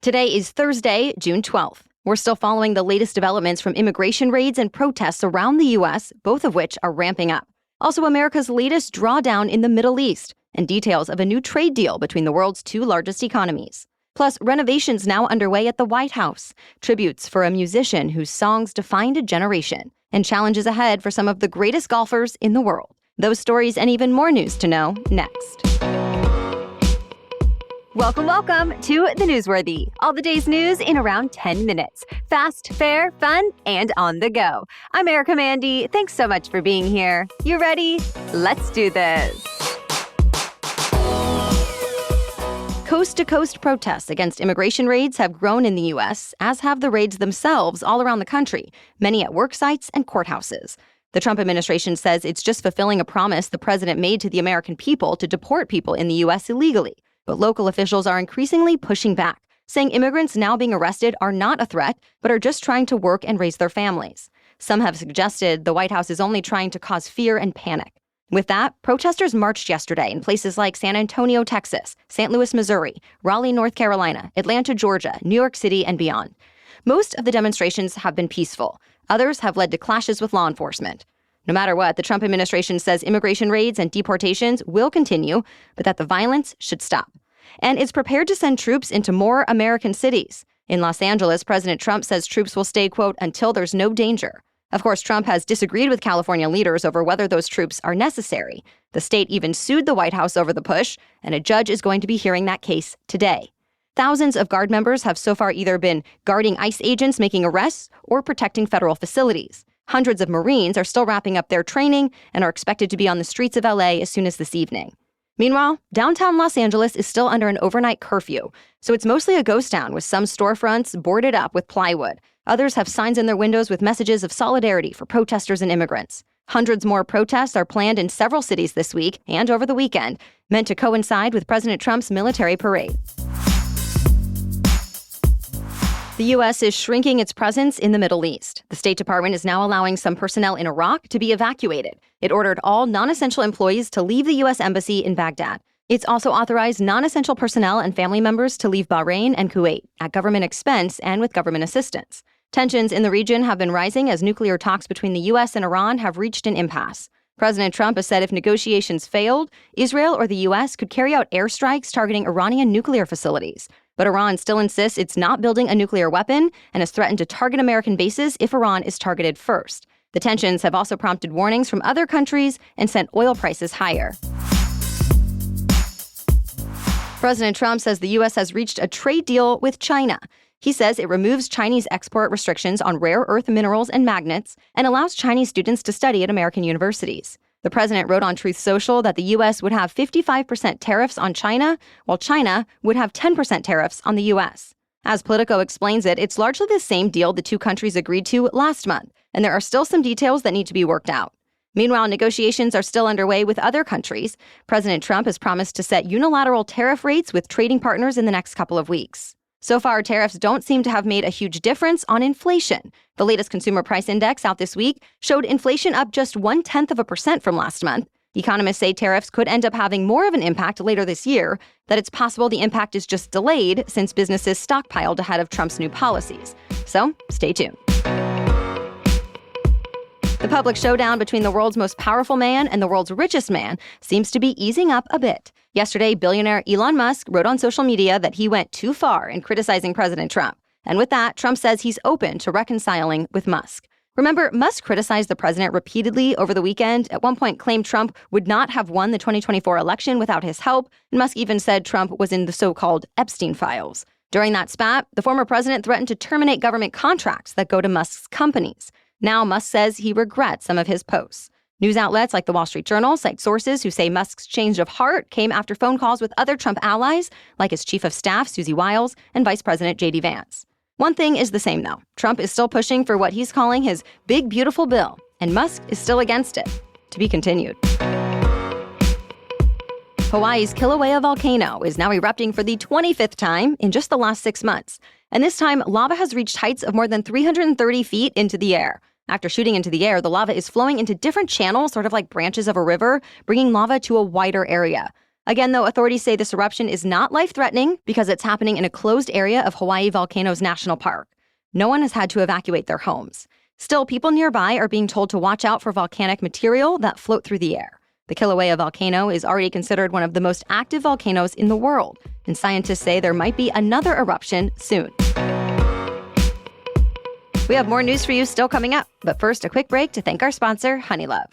Today is Thursday, June 12th. We're still following the latest developments from immigration raids and protests around the U.S., both of which are ramping up. Also, America's latest drawdown in the Middle East, and details of a new trade deal between the world's two largest economies. Plus, renovations now underway at the White House, tributes for a musician whose songs defined a generation, and challenges ahead for some of the greatest golfers in the world. Those stories and even more news to know next. Welcome to The Newsworthy. All the day's news in around 10 minutes. Fast, fair, fun, and on the go. I'm Erica Mandy. Thanks so much for being here. You ready? Let's do this. Coast-to-coast protests against immigration raids have grown in the U.S., as have the raids themselves all around the country, many at work sites and courthouses. The Trump administration says it's just fulfilling a promise the president made to the American people to deport people in the U.S. illegally. But local officials are increasingly pushing back, saying immigrants now being arrested are not a threat, but are just trying to work and raise their families. Some have suggested the White House is only trying to cause fear and panic. With that, protesters marched yesterday in places like San Antonio, Texas, St. Louis, Missouri, Raleigh, North Carolina, Atlanta, Georgia, New York City, and beyond. Most of the demonstrations have been peaceful. Others have led to clashes with law enforcement. No matter what, the Trump administration says immigration raids and deportations will continue, but that the violence should stop. And is prepared to send troops into more American cities. In Los Angeles, President Trump says troops will stay, quote, until there's no danger. Of course, Trump has disagreed with California leaders over whether those troops are necessary. The state even sued the White House over the push, and a judge is going to be hearing that case today. Thousands of Guard members have so far either been guarding ICE agents making arrests or protecting federal facilities. Hundreds of Marines are still wrapping up their training and are expected to be on the streets of LA as soon as this evening. Meanwhile, downtown Los Angeles is still under an overnight curfew, so it's mostly a ghost town with some storefronts boarded up with plywood. Others have signs in their windows with messages of solidarity for protesters and immigrants. Hundreds more protests are planned in several cities this week and over the weekend, meant to coincide with President Trump's military parade. The U.S. is shrinking its presence in the Middle East. The State Department is now allowing some personnel in Iraq to be evacuated. It ordered all non-essential employees to leave the U.S. Embassy in Baghdad. It's also authorized non-essential personnel and family members to leave Bahrain and Kuwait at government expense and with government assistance. Tensions in the region have been rising as nuclear talks between the U.S. and Iran have reached an impasse. President Trump has said if negotiations failed, Israel or the U.S. could carry out airstrikes targeting Iranian nuclear facilities. But Iran still insists it's not building a nuclear weapon and has threatened to target American bases if Iran is targeted first. The tensions have also prompted warnings from other countries and sent oil prices higher. President Trump says the U.S. has reached a trade deal with China. He says it removes Chinese export restrictions on rare earth minerals and magnets and allows Chinese students to study at American universities. The president wrote on Truth Social that the U.S. would have 55% tariffs on China, while China would have 10% tariffs on the U.S. As Politico explains it, it's largely the same deal the two countries agreed to last month, and there are still some details that need to be worked out. Meanwhile, negotiations are still underway with other countries. President Trump has promised to set unilateral tariff rates with trading partners in the next couple of weeks. So far, tariffs don't seem to have made a huge difference on inflation. The latest consumer price index out this week showed inflation up just 0.1% from last month. Economists say tariffs could end up having more of an impact later this year, that it's possible the impact is just delayed since businesses stockpiled ahead of Trump's new policies. So, stay tuned. The public showdown between the world's most powerful man and the world's richest man seems to be easing up a bit. Yesterday, billionaire Elon Musk wrote on social media that he went too far in criticizing President Trump. And with that, Trump says he's open to reconciling with Musk. Remember, Musk criticized the president repeatedly over the weekend, at one point claimed Trump would not have won the 2024 election without his help, and Musk even said Trump was in the so-called Epstein files. During that spat, the former president threatened to terminate government contracts that go to Musk's companies. Now, Musk says he regrets some of his posts. News outlets like the Wall Street Journal cite sources who say Musk's change of heart came after phone calls with other Trump allies, like his chief of staff, Susie Wiles, and Vice President J.D. Vance. One thing is the same, though. Trump is still pushing for what he's calling his big, beautiful bill, and Musk is still against it. To be continued. Hawaii's Kilauea volcano is now erupting for the 25th time in just the last 6 months. And this time, lava has reached heights of more than 330 feet into the air. After shooting into the air, the lava is flowing into different channels, sort of like branches of a river, bringing lava to a wider area. Again, though, authorities say this eruption is not life-threatening because it's happening in a closed area of Hawaii Volcanoes National Park. No one has had to evacuate their homes. Still, people nearby are being told to watch out for volcanic material that float through the air. The Kilauea volcano is already considered one of the most active volcanoes in the world, and scientists say there might be another eruption soon. We have more news for you still coming up, but first, a quick break to thank our sponsor, Honeylove.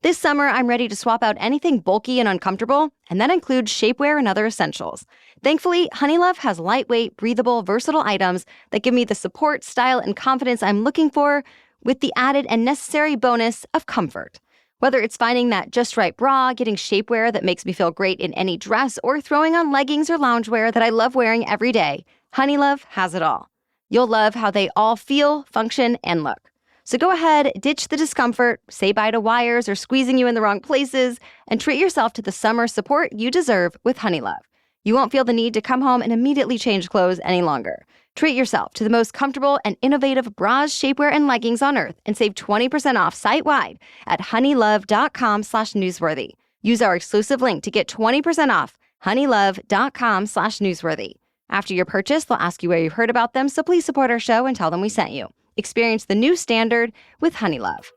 This summer, I'm ready to swap out anything bulky and uncomfortable, and that includes shapewear and other essentials. Thankfully, Honeylove has lightweight, breathable, versatile items that give me the support, style, and confidence I'm looking for, with the added and necessary bonus of comfort. Whether it's finding that just right bra, getting shapewear that makes me feel great in any dress, or throwing on leggings or loungewear that I love wearing every day, Honeylove has it all. You'll love how they all feel, function, and look. So go ahead, ditch the discomfort, say bye to wires or squeezing you in the wrong places, and treat yourself to the summer support you deserve with Honeylove. You won't feel the need to come home and immediately change clothes any longer. Treat yourself to the most comfortable and innovative bras, shapewear, and leggings on earth and save 20% off site-wide at honeylove.com/newsworthy. Use our exclusive link to get 20% off honeylove.com/newsworthy. After your purchase, they'll ask you where you heard about them, so please support our show and tell them we sent you. Experience the new standard with Honeylove.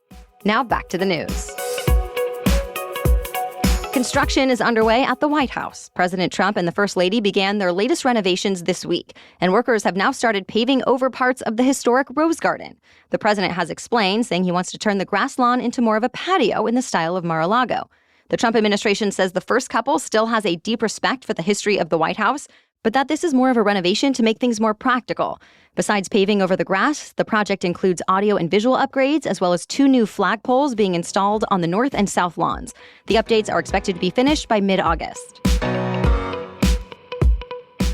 Now back to the news. Construction is underway at the White House. President Trump and the First Lady began their latest renovations this week, and workers have now started paving over parts of the historic Rose Garden. The president has explained, saying he wants to turn the grass lawn into more of a patio in the style of Mar-a-Lago. The Trump administration says the first couple still has a deep respect for the history of the White House, but that this is more of a renovation to make things more practical. Besides paving over the grass, the project includes audio and visual upgrades, as well as 2 new flagpoles being installed on the north and south lawns. The updates are expected to be finished by mid-August.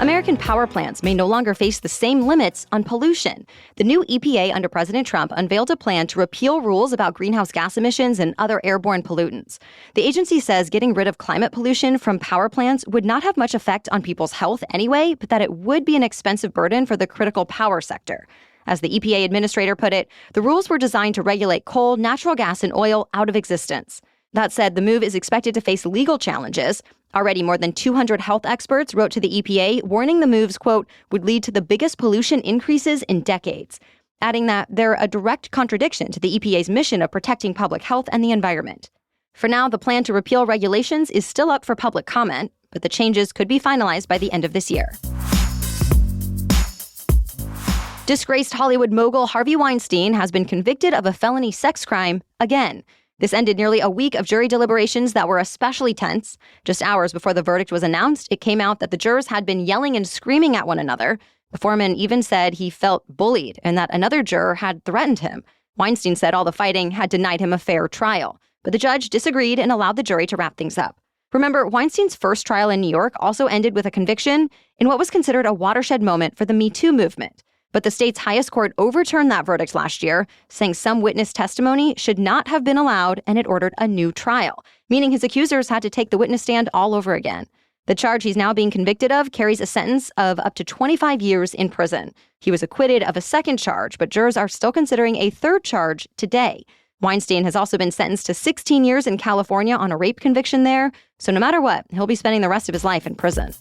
American power plants may no longer face the same limits on pollution. The new EPA under President Trump unveiled a plan to repeal rules about greenhouse gas emissions and other airborne pollutants. The agency says getting rid of climate pollution from power plants would not have much effect on people's health anyway, but that it would be an expensive burden for the critical power sector. As the EPA administrator put it, the rules were designed to regulate coal, natural gas, and oil out of existence. That said, the move is expected to face legal challenges. Already, more than 200 health experts wrote to the EPA, warning the moves, quote, would lead to the biggest pollution increases in decades, adding that they're a direct contradiction to the EPA's mission of protecting public health and the environment. For now, the plan to repeal regulations is still up for public comment, but the changes could be finalized by the end of this year. Disgraced Hollywood mogul Harvey Weinstein has been convicted of a felony sex crime again. This ended nearly a week of jury deliberations that were especially tense. Just hours before the verdict was announced, it came out that the jurors had been yelling and screaming at one another. The foreman even said he felt bullied and that another juror had threatened him. Weinstein said all the fighting had denied him a fair trial, but the judge disagreed and allowed the jury to wrap things up. Remember, Weinstein's first trial in New York also ended with a conviction in what was considered a watershed moment for the Me Too movement. But the state's highest court overturned that verdict last year, saying some witness testimony should not have been allowed, and it ordered a new trial, meaning his accusers had to take the witness stand all over again. The charge he's now being convicted of carries a sentence of up to 25 years in prison. He was acquitted of a second charge, but jurors are still considering a third charge today. Weinstein has also been sentenced to 16 years in California on a rape conviction there, so no matter what, he'll be spending the rest of his life in prison.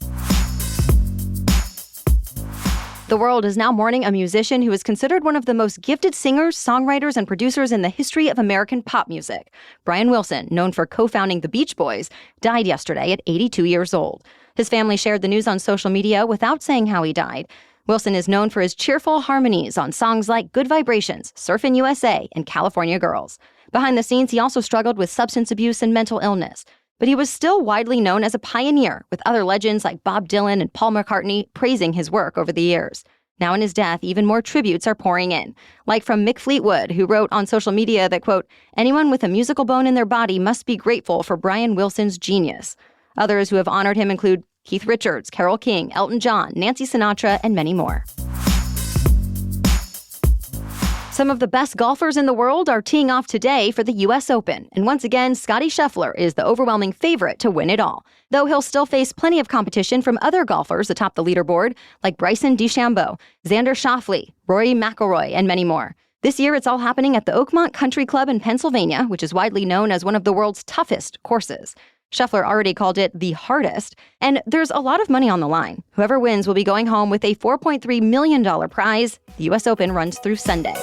The world is now mourning a musician who is considered one of the most gifted singers, songwriters, and producers in the history of American pop music. Brian Wilson, known for co-founding the Beach Boys, died yesterday at 82 years old. His family shared the news on social media without saying how he died. Wilson is known for his cheerful harmonies on songs like Good Vibrations, Surfin' USA, and California Girls. Behind the scenes, he also struggled with substance abuse and mental illness. But he was still widely known as a pioneer, with other legends like Bob Dylan and Paul McCartney praising his work over the years. Now in his death, even more tributes are pouring in, like from Mick Fleetwood, who wrote on social media that, quote, anyone with a musical bone in their body must be grateful for Brian Wilson's genius. Others who have honored him include Keith Richards, Carole King, Elton John, Nancy Sinatra, and many more. Some of the best golfers in the world are teeing off today for the U.S. Open, and once again, Scottie Scheffler is the overwhelming favorite to win it all, though he'll still face plenty of competition from other golfers atop the leaderboard, like Bryson DeChambeau, Xander Schauffele, Rory McIlroy, and many more. This year, it's all happening at the Oakmont Country Club in Pennsylvania, which is widely known as one of the world's toughest courses. Scheffler already called it the hardest, and there's a lot of money on the line. Whoever wins will be going home with a $4.3 million prize. The U.S. Open runs through Sunday.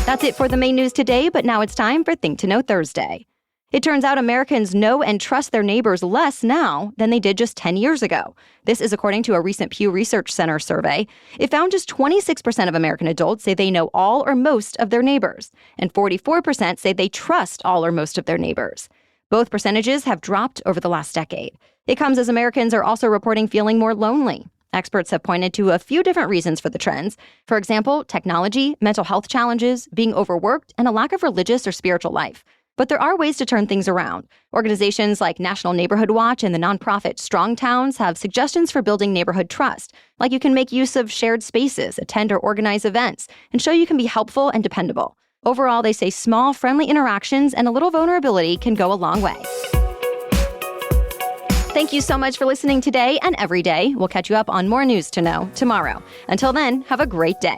That's it for the main news today, but now it's time for Think to Know Thursday. It turns out Americans know and trust their neighbors less now than they did just 10 years ago. This is according to a recent Pew Research Center survey. It found just 26% of American adults say they know all or most of their neighbors, and 44% say they trust all or most of their neighbors. Both percentages have dropped over the last decade. It comes as Americans are also reporting feeling more lonely. Experts have pointed to a few different reasons for the trends. For example, technology, mental health challenges, being overworked, and a lack of religious or spiritual life. But there are ways to turn things around. Organizations like National Neighborhood Watch and the nonprofit Strong Towns have suggestions for building neighborhood trust, like you can make use of shared spaces, attend or organize events, and show you can be helpful and dependable. Overall, they say small, friendly interactions and a little vulnerability can go a long way. Thank you so much for listening today and every day. We'll catch you up on more news to know tomorrow. Until then, have a great day.